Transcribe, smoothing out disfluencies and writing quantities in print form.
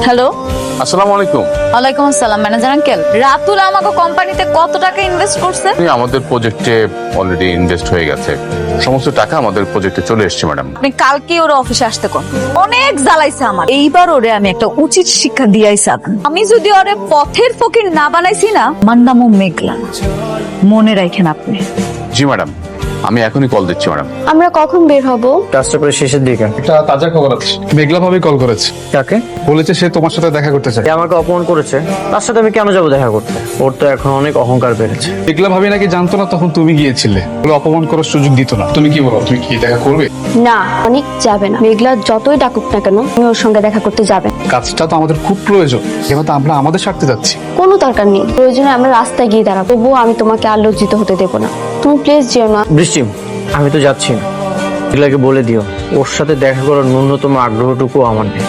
Hello, আসসালামু আলাইকুম। ওয়ালাইকুম আসসালাম। ম্যানেজার আঙ্কেল, রাতুল আমাকে কোম্পানিতে কত টাকা ইনভেস্ট করছে? আমাদের প্রজেক্টে অলরেডি ইনভেস্ট হয়ে গেছে, সমস্ত টাকা আমাদের প্রজেক্টে চলে এসেছে ম্যাডাম। আপনি কালকে ওর অফিসে আসতে কোন, অনেক জ্বালাইছে আমার। এইবার ওরে আমি একটা উচিত শিক্ষা দিয়াইছি। আমি যদি ওরে পথের ফকির না বানাইছি না, আমার নামও মেঘলা, মনে রাখেন আপনি। জি ম্যাডাম, আমি এখনই কল দিচ্ছি ম্যাডাম। আমরা কখন বের হব? কাজটা করে শেষের দিকে। একটা তাজা খবর আছে, মেঘলা ভাবে কল করেছে, কাকে? বলেছে সে তোমার সাথে দেখা করতে চায়। সে আমাকে অপমান করেছে, তার সাথে আমি কেন যাবো দেখা করতে? ওর তো এখন অনেক অহংকার বেড়েছে। মেঘলা ভাবি নাকি জানতো না তখন তুমি গিয়েছিলে, বলে অপমান করার সুযোগ দিত না। তুমি কি বলো, তুমি কি দেখা করবে? না, অনেক যাবে না। মেঘলা যতই ডাকুক না কেন, আমি ওর সঙ্গে দেখা করতে যাবে। কাজটা তো আমাদের খুব প্রয়োজন, এবার তো আমরা আমাদের স্বার্থে যাচ্ছি। কোনো দরকার নেই, প্রয়োজনে আমরা রাস্তায় গিয়ে দাঁড়াবো। তবুও আমি তোমাকে আর লজ্জিত হতে দেবো না। তুমি প্লিজ যেও না। বৃষ্টি, আমি তো যাচ্ছি না। এগুলাকে বলে দিও ওর সাথে দেখা করার ন্যূনতম আগ্রহটুকু আমার নেই।